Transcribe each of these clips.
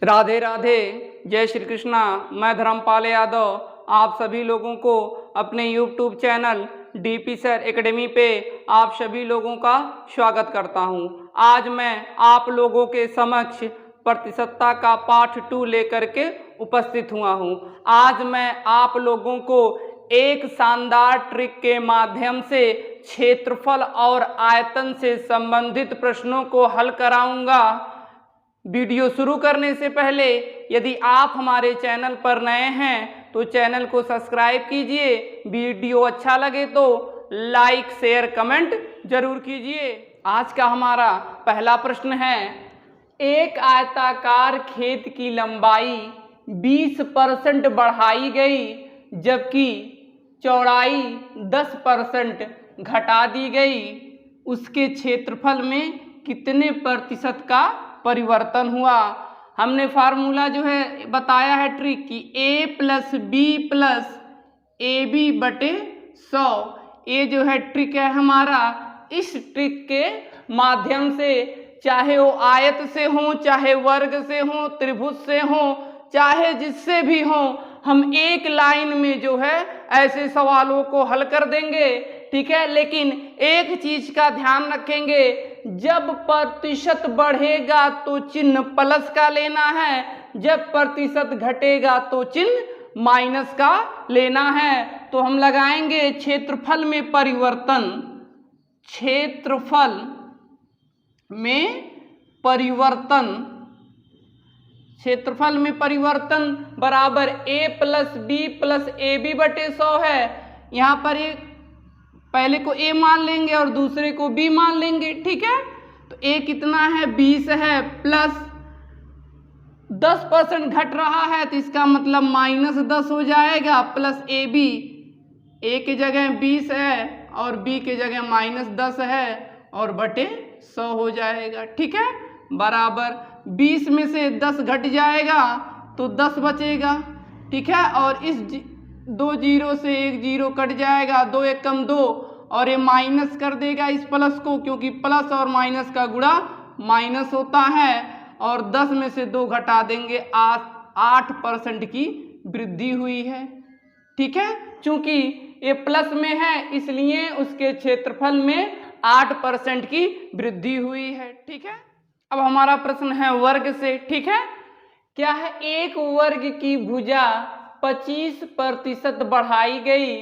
राधे राधे, जय श्री कृष्णा। मैं धर्मपाल यादव आप सभी लोगों को अपने YouTube channel DP sir academy पे आप सभी लोगों का स्वागत करता हूं। आज मैं आप लोगों के समक्ष प्रतिशतता का पार्ट 2 लेकर के उपस्थित हुआ हूं। आज मैं आप लोगों को एक शानदार ट्रिक के माध्यम से क्षेत्रफल और आयतन से संबंधित प्रश्नों को हल कराऊंगा। वीडियो शुरू करने से पहले यदि आप हमारे चैनल पर नए हैं तो चैनल को सब्सक्राइब कीजिए। वीडियो अच्छा लगे तो लाइक शेयर कमेंट जरूर कीजिए। आज का हमारा पहला प्रश्न है, एक आयताकार खेत की लंबाई 20% बढ़ाई गई जबकि चौड़ाई 10% घटा दी गई, उसके क्षेत्रफल में कितने प्रतिशत का परिवर्तन हुआ। हमने फार्मूला जो है बताया है ट्रिक की a plus b plus a b बटे 100। ये जो है ट्रिक है हमारा। इस ट्रिक के माध्यम से चाहे वो आयत से हो, चाहे वर्ग से हो, त्रिभुज से हो, चाहे जिससे भी हो, हम एक लाइन में जो है ऐसे सवालों को हल कर देंगे। ठीक है, लेकिन एक चीज का ध्यान रखेंगे, जब प्रतिशत बढ़ेगा तो चिन्ह प्लस का लेना है, जब प्रतिशत घटेगा तो चिन्ह माइनस का लेना है। तो हम लगाएंगे क्षेत्रफल में परिवर्तन, क्षेत्रफल में परिवर्तन, क्षेत्रफल में परिवर्तन बराबर a plus b plus a b बटे 100 है। यहाँ पर एक पहले को a मान लेंगे और दूसरे को b मान लेंगे। ठीक है, तो a कितना है 20 है, प्लस 10% घट रहा है तो इसका मतलब -10 हो जाएगा, प्लस ए बी, a की जगह 20 है और b की जगह -10 है और बटे 100 हो जाएगा। ठीक है, बराबर 20 में से 10 घट जाएगा तो 10 बचेगा। ठीक है, और इस 2 जीरो से 1 जीरो कट जाएगा, 2 एक कम 2, और ये माइनस कर देगा इस प्लस को, क्योंकि प्लस और माइनस का गुणा माइनस होता है, और 10 में से 2 घटा देंगे, 8% की वृद्धि हुई है। ठीक है, चूंकि ये प्लस में है इसलिए उसके क्षेत्रफल में 8% की वृद्धि हुई है। ठीक है, अब हमारा प्रश्न है वर्ग से। ठीक है, क्या है, एक वर्ग की भुजा 25% बढ़ाई गई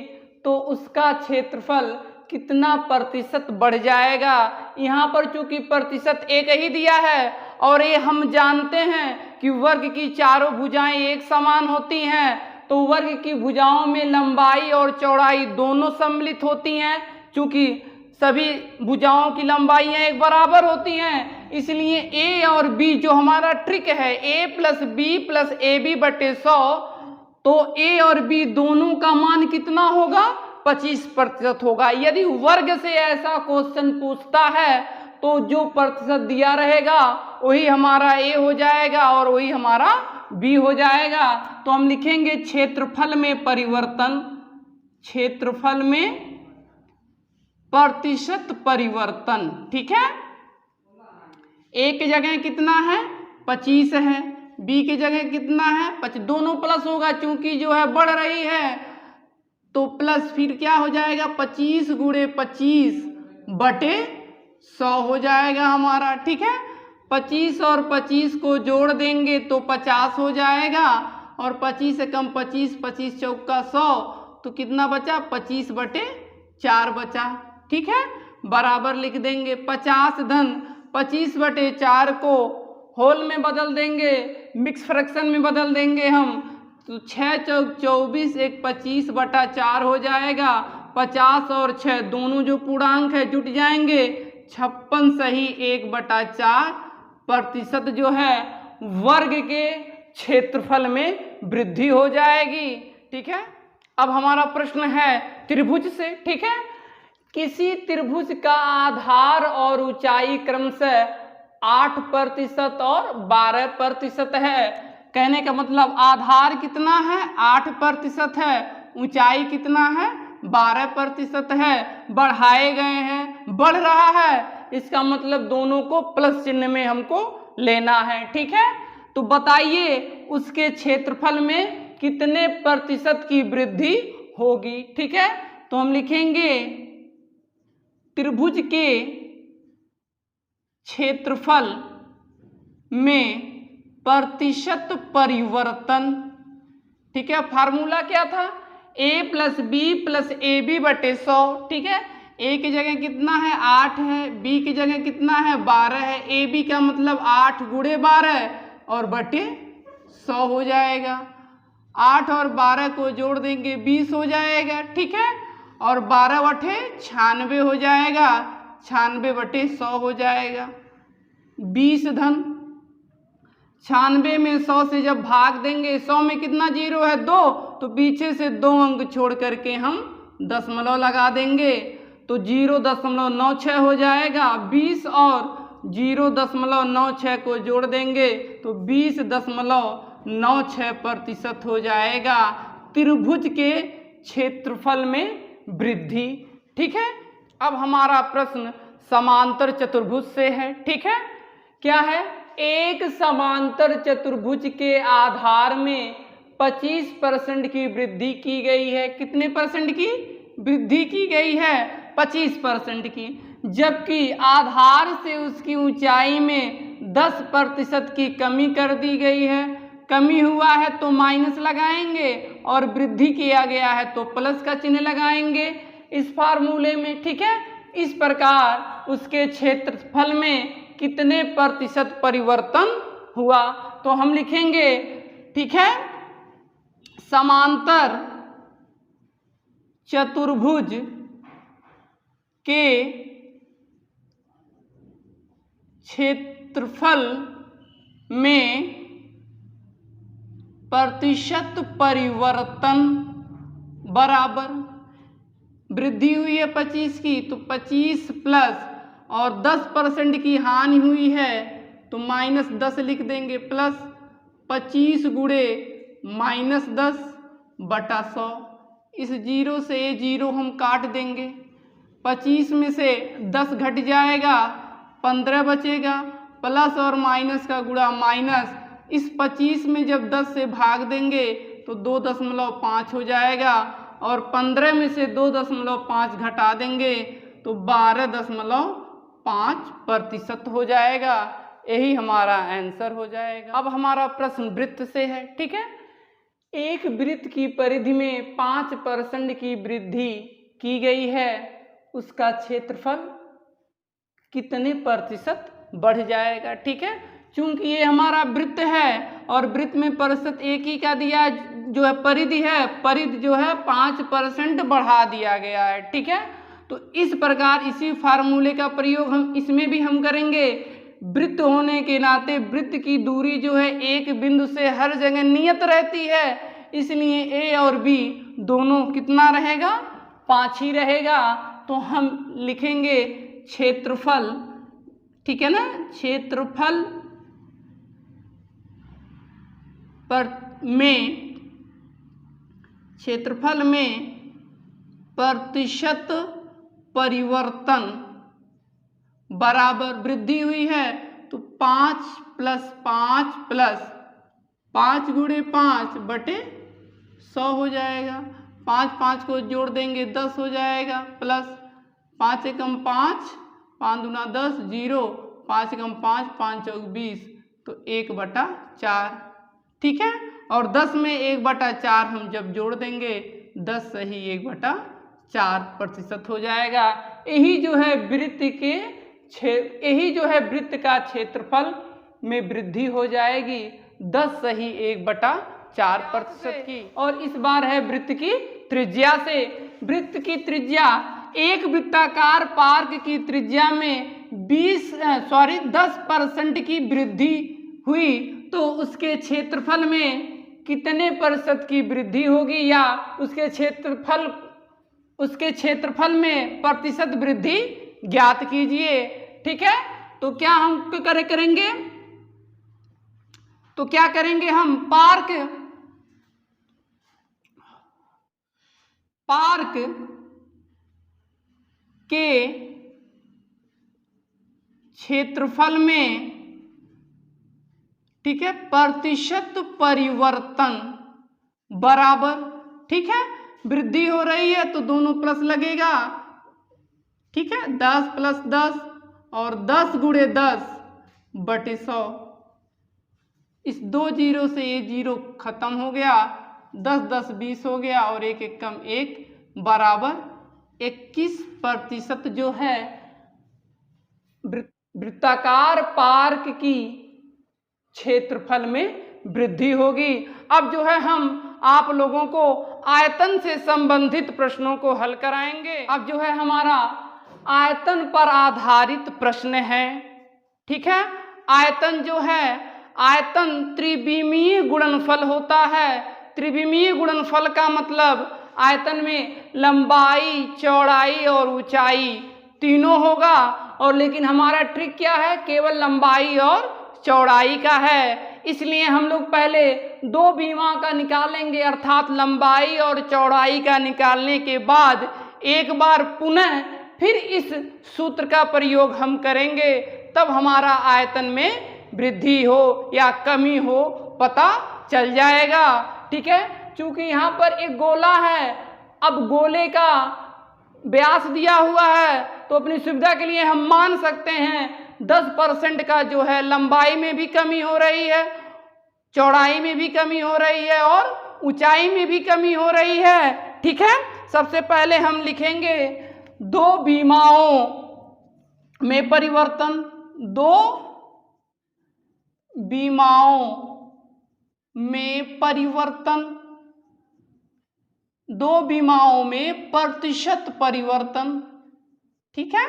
तो उसका क्षेत्रफल कितना प्रतिशत बढ़ जाएगा। यहाँ पर चूंकि प्रतिशत एक ही दिया है और ये हम जानते हैं कि वर्ग की चारों भुजाएं एक समान होती हैं, तो वर्ग की भुजाओं में लंबाई और चौड़ाई दोनों सम्मिलित होती हैं। चूंकि सभी भुजाओं की लंबाइयां एक बराबर होती हैं, इसलिए a और b जो हमारा ट्रिक है a plus b plus a b बटे 100, तो a और b दोनों का मान कितना होगा, 25% होगा। यदि वर्ग से ऐसा क्वेश्चन पूछता है तो जो प्रतिशत दिया रहेगा वही हमारा a हो जाएगा और वही हमारा b हो जाएगा। तो हम लिखेंगे क्षेत्रफल में परिवर्तन, क्षेत्रफल में प्रतिशत परिवर्तन। ठीक है, a की जगह कितना है 25 है, b की जगह कितना है 25, दोनों प्लस होगा चूंकि जो है बढ़ रही है, तो प्लस फिर क्या हो जाएगा 25 गुणे 25 बटे 100 हो जाएगा हमारा। ठीक है, 25 और 25 को जोड़ देंगे तो 50 हो जाएगा, और 25 से कम 25, 25 चौका 100, तो कितना बचा 25 बटे 4 बचा। ठीक है, बराबर लिख देंगे 50 धन 25 बटे 4 को होल में बदल देंगे, मिक्स फ्रैक्शन में बदल देंगे हम, तो 6 चौक 24, एक 25 बटा 4 हो जाएगा। 50 और 6 दोनों जो पूर्णांक है जुट जाएंगे, 56 सही 1 बटा 4 प्रतिशत जो है वर्ग के क्षेत्रफल में वृद्धि हो जाएगी। ठीक है, अब हमारा प्रश्न है त्रिभुज से। ठीक है, किसी त्रिभुज का आधार और ऊंचाई क्रमशः 8% और 12% है। कहने का मतलब आधार कितना है 8% है, ऊंचाई कितना है 12% है, बढ़ाए गए हैं, बढ़ रहा है, इसका मतलब दोनों को प्लस चिन्ह में हमको लेना है। ठीक है, तो बताइए उसके क्षेत्रफल में कितने प्रतिशत की वृद्धि होगी। ठीक है, तो हम लिखेंगे त्रिभुज के क्षेत्रफल में प्रतिशत परिवर्तन। ठीक है, फार्मूला क्या था, a plus b plus a b बटे 100। ठीक है, a की जगह कितना है 8 है, b की जगह कितना है 12 है, ए बी का मतलब 8 गुणे 12 और बटे 100 हो जाएगा। 8 और 12 को जोड़ देंगे 20 हो जाएगा। ठीक है, और 12 बटे 96 हो जाएगा, 96 बटे 100 हो जाएगा। 20 धन 96 में 100 से जब भाग देंगे, 100 में कितना जीरो है 2, तो पीछे से 2 अंक छोड़ करके हम दशमलव लगा देंगे तो 0.96 हो जाएगा। 20 और 0.96 को जोड़ देंगे तो 20.96% हो जाएगा त्रिभुज के क्षेत्रफल में वृद्धि। ठीक है, अब हमारा प्रश्न समांतर चतुर्भुज से है। ठीक है, क्या है, एक समांतर चतुर्भुज के आधार में 25% की वृद्धि की गई है। कितने परसेंट की वृद्धि की गई है, 25% की, जबकि आधार से उसकी ऊंचाई में 10% की कमी कर दी गई है। कमी हुआ है तो माइनस लगाएंगे और वृद्धि किया गया है तो प्लस का चिन्ह लगाएंगे इस फार्मूले में। ठीक है, इस प्रकार उसके क्षेत्रफल में कितने प्रतिशत परिवर्तन हुआ, तो हम लिखेंगे, ठीक है, समांतर चतुर्भुज के क्षेत्रफल में प्रतिशत परिवर्तन बराबर, वृद्धि हुई है 25 की तो 25 प्लस और 10% की हानि हुई है तो -10 लिख देंगे, प्लस 25 गुणे -10 बटा 100। इस जीरो से ये जीरो हम काट देंगे, 25 में से 10 घट जाएगा, 15 बचेगा, प्लस और माइनस का गुणा माइनस। इस 25 में जब 10 से भाग देंगे तो 2.5 हो जाएगा और 15 में से 2.5 घटा देंगे तो 12.5% हो जाएगा। यही हमारा आंसर हो जाएगा। अब हमारा प्रश्न वृत्त से है। ठीक है, एक वृत्त की परिधि में 5% की वृद्धि की गई है, उसका क्षेत्रफल कितने प्रतिशत बढ़ जाएगा। ठीक है, चूंकि ये हमारा वृत्त है और वृत्त में प्रतिशत एक ही का दिया जो है, परिधि है, परिधि जो है 5% बढ़ा दिया गया है। ठीक है, तो इस प्रकार इसी फार्मूले का प्रयोग हम इसमें भी हम करेंगे। वृत्त होने के नाते वृत्त की दूरी जो है एक बिंदु से हर जगह नियत रहती है, इसलिए ए और बी दोनों कितना रहेगा, 5 ही रहेगा। तो हम लिखेंगे क्षेत्रफल, ठीक है ना, क्षेत्रफल में प्रतिशत परिवर्तन बराबर, वृद्धि हुई है तो 5 + 5 + 5 गुणे 5 बटे 100 हो जाएगा। 5 को जोड़ देंगे 10 हो जाएगा, प्लस 5 एकम 5, 5 दूना 10, 0, 5 एकम 5, 5 चौक 20 तो 1/4। ठीक है, और 10 में 1/4 हम जब जोड़ देंगे 10 सही 1/4% हो जाएगा। यही जो है वृत्त का क्षेत्रफल में वृद्धि हो जाएगी 10 सही 1/4% की। और इस बार है वृत्त की त्रिज्या से। वृत्त की त्रिज्या, एक वृत्ताकार पार्क की त्रिज्या में 10% की वृद्धि हुई तो उसके क्षेत्रफल में कितने प्रतिशत की वृद्धि होगी, या उसके क्षेत्रफल में प्रतिशत वृद्धि ज्ञात कीजिए। ठीक है, तो क्या हम करेंगे, तो क्या करेंगे हम, पार्क के क्षेत्रफल में, ठीक है, प्रतिशत परिवर्तन बराबर, ठीक है, वृद्धि हो रही है तो दोनों प्लस लगेगा, ठीक है, 10 + 10 और 10 × 10/100। इस 2 जीरो से ये जीरो खत्म हो गया, 10 10 20 हो गया और 1 1 कम 1 बराबर 21% जो है वृत्ताकार पार्क की क्षेत्रफल में वृद्धि होगी। अब जो है हम आप लोगों को आयतन से संबंधित प्रश्नों को हल कराएंगे। अब जो है हमारा आयतन पर आधारित प्रश्न है, ठीक है। आयतन जो है, आयतन त्रिविमीय गुणनफल होता है। त्रिविमीय गुणनफल का मतलब आयतन में लंबाई, चौड़ाई और ऊंचाई तीनों होगा, और लेकिन हमारा ट्रिक क्या है, केवल लंबाई और चौड़ाई का है। इसलिए हम लोग पहले 2 बीमा का निकालेंगे, अर्थात लंबाई और चौड़ाई का निकालने के बाद एक बार पुनः फिर इस सूत्र का प्रयोग हम करेंगे, तब हमारा आयतन में वृद्धि हो या कमी हो पता चल जाएगा, ठीक है। चूंकि यहाँ पर एक गोला है, अब गोले का व्यास दिया हुआ है तो अपनी सुविधा के लिए हम मान सकते हैं 10% का जो है लंबाई में भी कमी हो रही है, चौड़ाई में भी कमी हो रही है और ऊंचाई में भी कमी हो रही है, ठीक है। सबसे पहले हम लिखेंगे 2 बीमाओं में परिवर्तन, 2 बीमाओं में परिवर्तन, 2 बीमाओं में प्रतिशत परिवर्तन, ठीक है।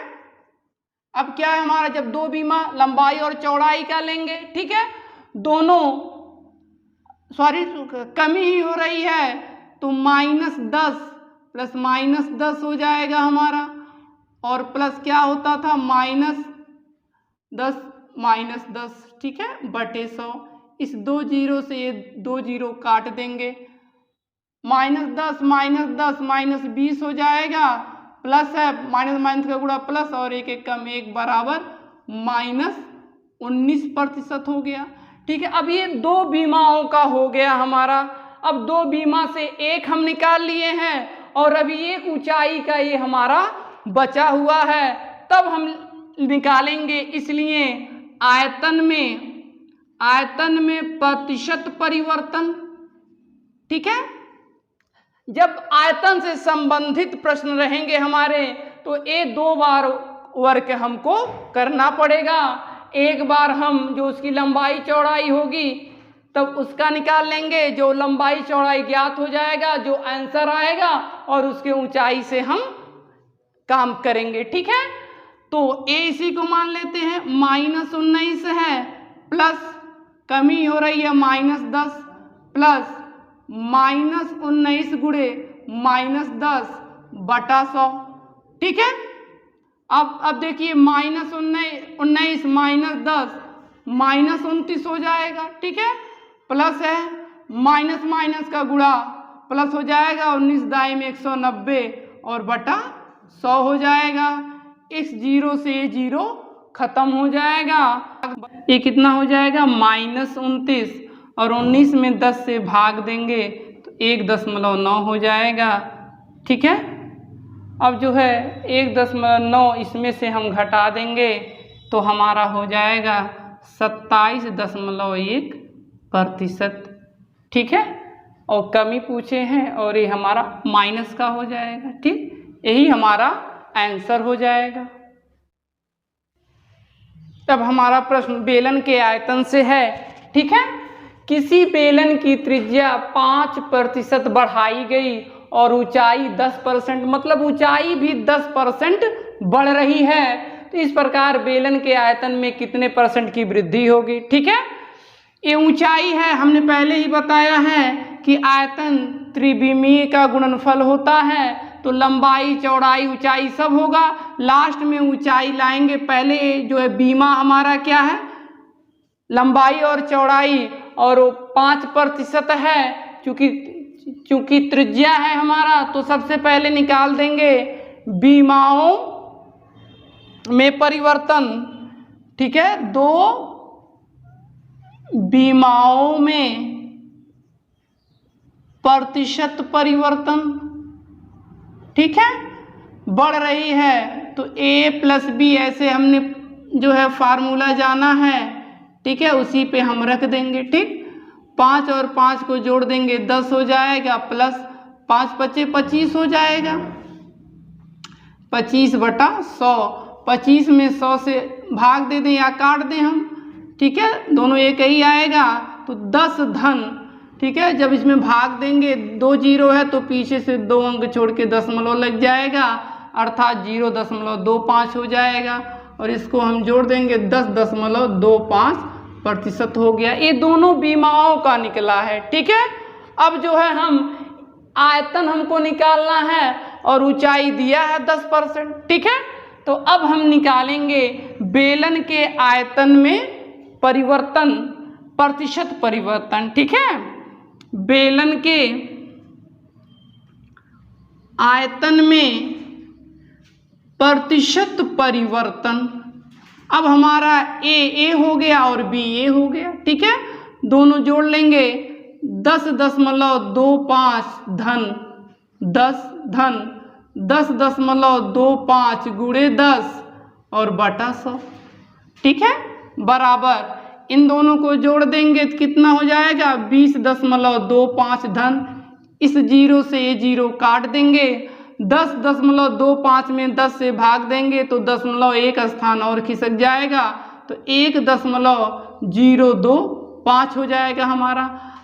अब क्या है हमारा, जब 2 बीमा लंबाई और चौड़ाई का लेंगे, ठीक है, दोनों कमी ही हो रही है तो -10 + -10 हो जाएगा हमारा, और प्लस क्या होता था, -10 -10, ठीक है, /100। इस 2 जीरो से ये 2 जीरो काट देंगे, -10 -10 -20 हो जाएगा, प्लस है माइनस का गुणा प्लस और 1 1 कम 1 बराबर -19% हो गया, ठीक है। अब ये 2 बीमाओं का हो गया हमारा। अब 2 बीमा से एक हम निकाल लिए हैं और अभी एक ऊंचाई का ये हमारा बचा हुआ है, तब हम निकालेंगे। इसलिए आयतन में प्रतिशत परिवर्तन, ठीक है। जब आयतन से संबंधित प्रश्न रहेंगे हमारे तो ये 2 बार वर्क हमको करना पड़ेगा। एक बार हम जो उसकी लंबाई चौड़ाई होगी तब उसका निकाल लेंगे, जो लंबाई चौड़ाई ज्ञात हो जाएगा, जो आंसर आएगा, और उसके ऊंचाई से हम काम करेंगे, ठीक है। तो ए इसी को मान लेते हैं, -19 है, प्लस कमी हो रही है -10 प्लस -19 × -10/100, ठीक है। अब देखिए -19 -10 -29 हो जाएगा, ठीक है, प्लस है माइनस का गुणा प्लस हो जाएगा, 19 दाई में 190 और /100 हो जाएगा। इस जीरो से ये जीरो खत्म हो जाएगा, ये कितना हो जाएगा, -29, और 19 में 10 से भाग देंगे तो 1.9 हो जाएगा, ठीक है। अब जो है 1.9 इसमें से हम घटा देंगे तो हमारा हो जाएगा 27.1%, ठीक है। और कमी पूछे हैं और ये हमारा माइनस का हो जाएगा, ठीक, यही हमारा आंसर हो जाएगा। तब हमारा प्रश्न बेलन के आयतन से है, ठीक है। किसी बेलन की त्रिज्या 5% बढ़ाई गई और ऊंचाई 10%, मतलब ऊंचाई भी 10% बढ़ रही है, तो इस प्रकार बेलन के आयतन में कितने % की वृद्धि होगी, ठीक है। ये ऊंचाई है, हमने पहले ही बताया है कि आयतन त्रिविमीय का गुणनफल होता है, तो लंबाई चौड़ाई ऊंचाई सब होगा, लास्ट में ऊंचाई लाएंगे। पहले जो है बीमा हमारा क्या है, लंबाई और चौड़ाई, और 5% है, चूंकि त्रिज्या है हमारा, तो सबसे पहले निकाल देंगे बीमाओं में परिवर्तन, ठीक है। 2 बीमाओं में प्रतिशत परिवर्तन, ठीक है, बढ़ रही है तो a प्लस बी, ऐसे हमने जो है फार्मूला जाना है, ठीक है, उसी पे हम रख देंगे। ठीक, 5 और 5 को जोड़ देंगे 10 हो जाएगा, प्लस 5 पचे 25 हो जाएगा, 25/100। 25 में 100 से भाग दे दें या काट दें हम, ठीक है, दोनों एक ही आएगा तो 10 धन, ठीक है। जब इसमें भाग देंगे 2 जीरो है तो पीछे से 2 अंक छोड़ के दशमलव लग जाएगा, अर्थात 0.25 हो जाएगा और इसको हम जोड़ देंगे 10.25% हो गया। ये दोनों बीमाओं का निकला है, ठीक है। अब जो है हम आयतन हमको निकालना है और ऊंचाई दिया है 10%, ठीक है। तो अब हम निकालेंगे बेलन के आयतन में परिवर्तन, प्रतिशत परिवर्तन, ठीक है। बेलन के आयतन में प्रतिशत परिवर्तन। अब हमारा ए हो गया और बी ए हो गया, ठीक है। दोनों जोड़ लेंगे 10.25 धन 10 धन 10.25 गुणे 10 और बटा 100, ठीक है, बराबर इन दोनों को जोड़ देंगे तो कितना हो जाएगा 20.25 धन, इस जीरो से ये जीरो काट देंगे, 10.25 में 10 से भाग देंगे तो 0.1 स्थान और खिसक जाएगा तो 1.025 हो जाएगा हमारा।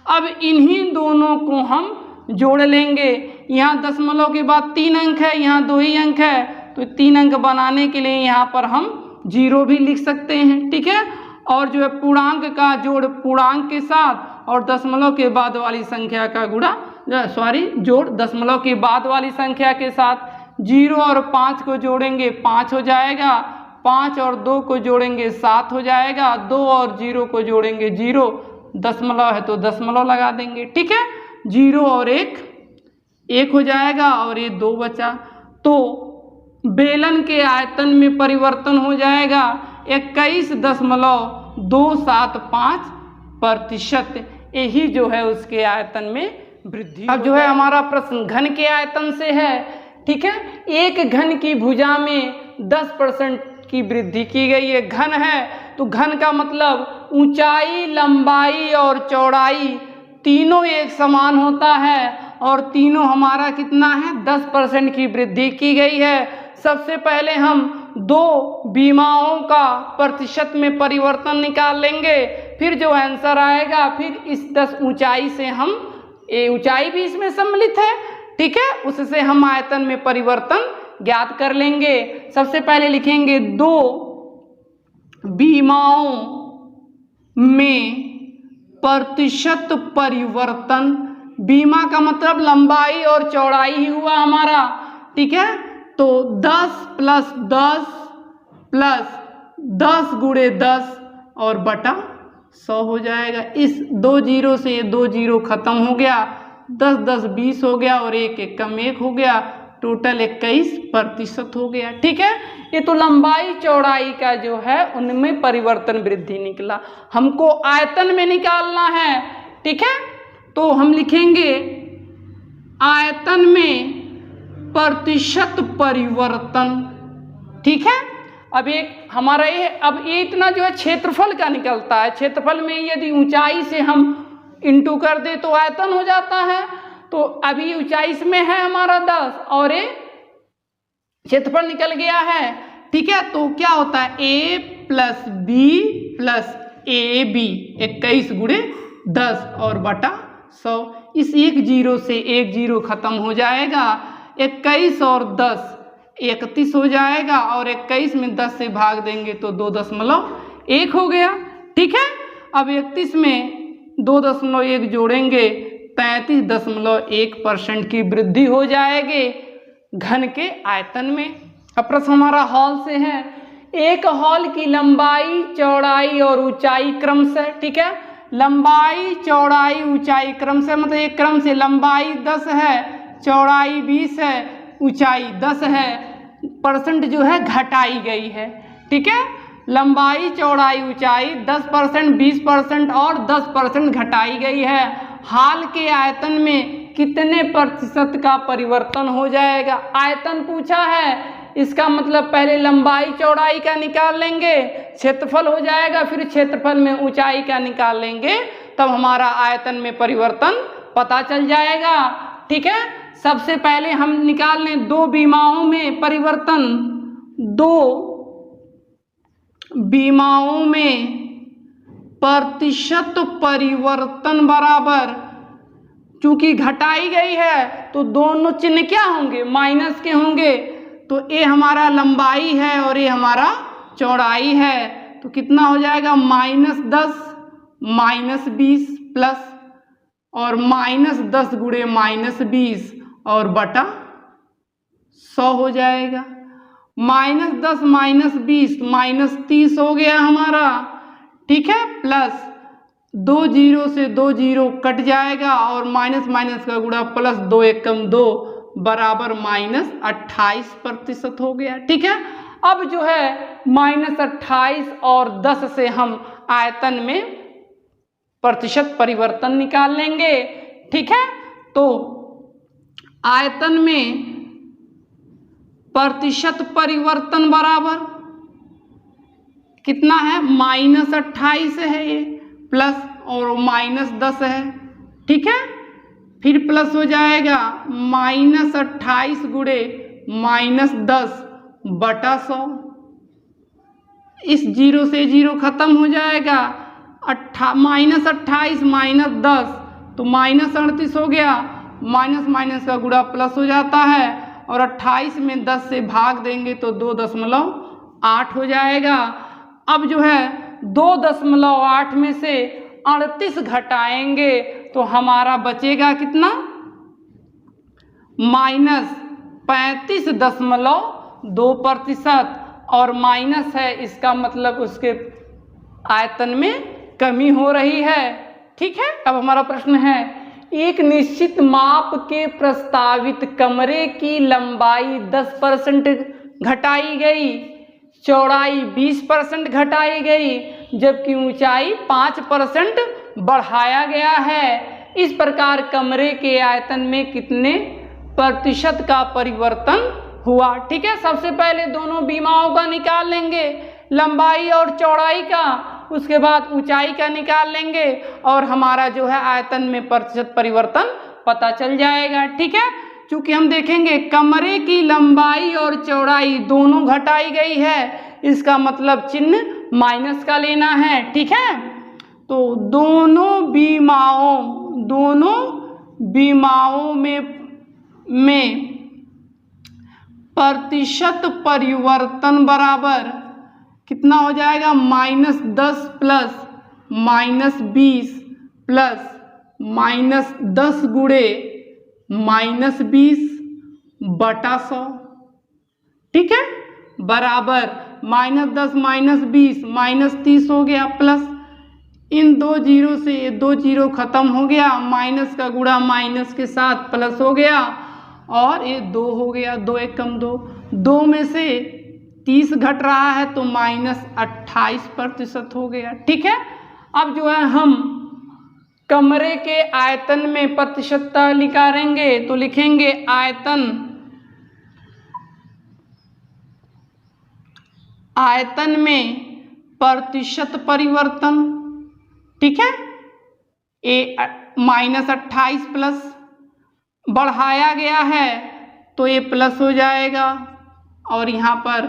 अब इन्हीं दोनों को हम जोड़ लेंगे, यहाँ दशमलव के बाद 3 अंक है, यहाँ 2 ही अंक है, तो 3 अंक बनाने के लिए यहाँ पर हम 0 भी लिख सकते हैं, ठीक है। और जो है पूर्णांक का जोड़ पूर्णांक के साथ और दशमलव के बाद वाली संख्या का जोड़ दशमलव के बाद वाली संख्या के साथ, 0 और 5 को जोड़ेंगे 5 हो जाएगा, 5 और 2 को जोड़ेंगे 7 हो जाएगा, 2 और 0 को जोड़ेंगे 0, दशमलव है तो दशमलव लगा देंगे, ठीक है। 0 और 1 हो जाएगा और ये 2 बचा, तो बेलन के आयतन में परिवर्तन हो जाएगा 21.275%। यही जो है उसके आयतन में वृद्धि। अब जो है हमारा प्रश्न घन के आयतन से है, ठीक है। एक घन की भुजा में 10% की वृद्धि की गई है। घन है तो घन का मतलब ऊंचाई, लंबाई और चौड़ाई तीनों एक समान होता है और तीनों हमारा कितना है 10% की वृद्धि की गई है। सबसे पहले हम 2 बीमाओं का प्रतिशत में परिवर्तन निकाल लेंगे, फिर जो आंसर आएगा फिर इस 10 ऊंचाई से हम, ये ऊंचाई भी इसमें सम्मिलित है, ठीक है, उससे हम आयतन में परिवर्तन ज्ञात कर लेंगे। सबसे पहले लिखेंगे 2 बीमाओं में प्रतिशत परिवर्तन। बीमा का मतलब लंबाई और चौड़ाई ही हुआ हमारा, ठीक है। तो 10 + 10 + 10 गुणे 10 और बटा 100 हो जाएगा। इस 2 जीरो से 2 जीरो खत्म हो गया, 10 10 20 हो गया और 1 1 कम 1 हो गया, टोटल 21% हो गया, ठीक है। ये तो लंबाई चौड़ाई का जो है उनमें परिवर्तन वृद्धि निकला। हमको आयतन में निकालना है, ठीक है, तो हम लिखेंगे आयतन में प्रतिशत परिवर्तन, ठीक है। अब एक हमारा ये इतना जो है क्षेत्रफल का निकलता है। क्षेत्रफल में यदि ऊंचाई से हम इंटू कर दे तो आयतन हो जाता है। तो अभी ऊंचाई इसमें है हमारा 10 और ये क्षेत्रफल निकल गया है, ठीक है। तो क्या होता है a + b + ab 21 गुणे 10 और बटा 100। इस 1 जीरो से 1 जीरो खत्म हो जाएगा, 21 और 10 31 हो जाएगा और 21 में 10 से भाग देंगे तो 2.1 हो गया, ठीक है। अब 31 में 2.1 जोड़ेंगे 33.1% की वृद्धि हो जाएगी घन के आयतन में। अब प्रश्न हमारा हॉल से है। एक हॉल की लंबाई, चौड़ाई और ऊंचाई क्रमशः, ठीक है, लंबाई, चौड़ाई, ऊंचाई क्रमशः, मतलब एक क्रम से लंबाई 10 है, चौड़ाई 20 है, ऊंचाई 10 है, परसेंट जो है घटाई गई है, ठीक है। लंबाई चौड़ाई ऊंचाई 10%, 20% और 10% घटाई गई है। हाल के आयतन में कितने प्रतिशत का परिवर्तन हो जाएगा? आयतन पूछा है, इसका मतलब पहले लंबाई चौड़ाई का निकाल लेंगे, क्षेत्रफल हो जाएगा, फिर क्षेत्रफल में ऊंचाई का निकाल लेंगे, तब हमारा आयतन में परिवर्तन पता चल जाएगा। ठीक है, सबसे पहले हम निकाल लें दो बीमाओं में परिवर्तन। दो बीमाओं में प्रतिशत परिवर्तन बराबर, चूंकि घटाई गई है तो दोनों चिन्ह क्या होंगे? माइनस के होंगे। तो ए हमारा लंबाई है और ये हमारा चौड़ाई है, तो कितना हो जाएगा? -10 -20 प्लस और -10 गुणे -20 और बटा 100 हो जाएगा। -10 -20 -30 हो गया हमारा। ठीक है, प्लस 2 जीरो से 2 जीरो कट जाएगा और माइनस माइनस का गुणा प्लस 2 एकम 2 बराबर -28% हो गया। ठीक है, अब जो है -28 और 10 से हम आयतन में प्रतिशत परिवर्तन निकाल लेंगे। ठीक है, तो आयतन में प्रतिशत परिवर्तन बराबर कितना है? -28 है ये, प्लस और -10 है। ठीक है, फिर प्लस हो जाएगा -28 गुणे -10 बटा 100। इस जीरो से जीरो खत्म हो जाएगा। -28 -10 तो -38 हो गया। माइनस माइनस का गुणा प्लस हो जाता है और 28 में 10 से भाग देंगे तो 2.8 हो जाएगा। अब जो है 2.8 में से 38 घटाएंगे तो हमारा बचेगा कितना? -35.2% और माइनस है, इसका मतलब उसके आयतन में कमी हो रही है। ठीक है, अब हमारा प्रश्न है, एक निश्चित माप के प्रस्तावित कमरे की लंबाई 10% घटाई गई, चौड़ाई 20% घटाई गई, जबकि ऊंचाई 5% बढ़ाया गया है। इस प्रकार कमरे के आयतन में कितने प्रतिशत का परिवर्तन हुआ? ठीक है, सबसे पहले दोनों बीमाओं का निकाल लेंगे, लंबाई और चौड़ाई का, उसके बाद ऊंचाई का निकाल लेंगे और हमारा जो है आयतन में प्रतिशत परिवर्तन पता चल जाएगा। ठीक है, चूंकि हम देखेंगे कमरे की लंबाई और चौड़ाई दोनों घटाई गई है, इसका मतलब चिन्ह माइनस का लेना है। ठीक है, तो दोनों बीमाओं में प्रतिशत परिवर्तन बराबर कितना हो जाएगा? -10 प्लस -20 प्लस -10 गुणे -20 बटा 100। ठीक है, बराबर -10 -20 -30 हो गया, प्लस इन 2 जीरो से 2 जीरो खत्म हो गया, माइनस का गुणा माइनस के साथ प्लस हो गया और ये 2 हो गया, 2 एकम 2, 2 में से 30 घट रहा है तो -28% हो गया। ठीक है, अब जो है हम कमरे के आयतन में प्रतिशतता निकालेंगे तो लिखेंगे आयतन में प्रतिशत परिवर्तन। ठीक है, -28 प्लस बढ़ाया गया है तो ये प्लस हो जाएगा और यहाँ पर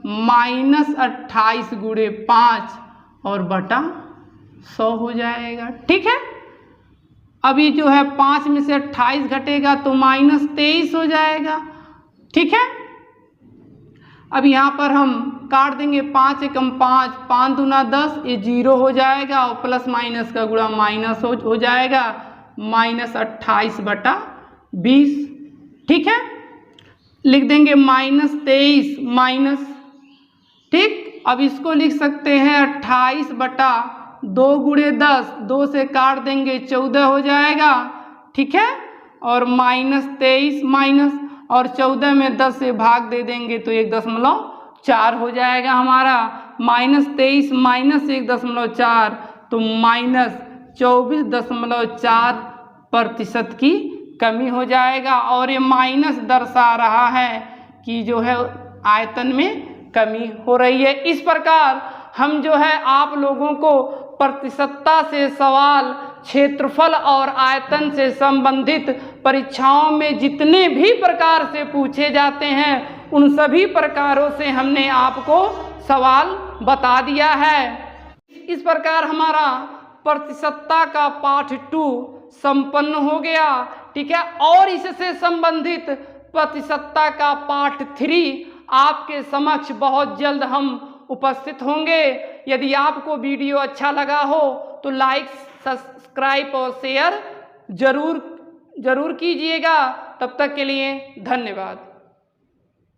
-28 गुणे 5 और बटा 100 हो जाएगा। ठीक है, अभी जो है 5 में से 28 घटेगा तो -23 हो जाएगा। ठीक है, अब यहाँ पर हम काट देंगे 5 एकम 5, 5 दूना 10, ये 0 हो जाएगा और प्लस माइनस का गुणा माइनस हो जाएगा, -28 बटा 20। ठीक है, लिख देंगे -23 माइनस। ठीक, अब इसको लिख सकते हैं 28 बटा 2 गुणे 10, 2 से काट देंगे 14 हो जाएगा। ठीक है, और -23 माइनस और 14 में 10 से भाग दे देंगे तो 1.4 हो जाएगा हमारा, -23 तो -24.4% की कमी हो जाएगा। और ये माइनस दर्शा रहा है कि जो है आयतन में कमी हो रही है। इस प्रकार हम जो है आप लोगों को प्रतिशतता से सवाल, क्षेत्रफल और आयतन से संबंधित परीक्षाओं में जितने भी प्रकार से पूछे जाते हैं उन सभी प्रकारों से हमने आपको सवाल बता दिया है। इस प्रकार हमारा प्रतिशतता का पाठ 2 संपन्न हो गया। ठीक है, और इससे संबंधित प्रतिशतता का पाठ 3 आपके समक्ष बहुत जल्द हम उपस्थित होंगे। यदि आपको वीडियो अच्छा लगा हो तो लाइक, सब्सक्राइब और शेयर जरूर कीजिएगा। तब तक के लिए धन्यवाद।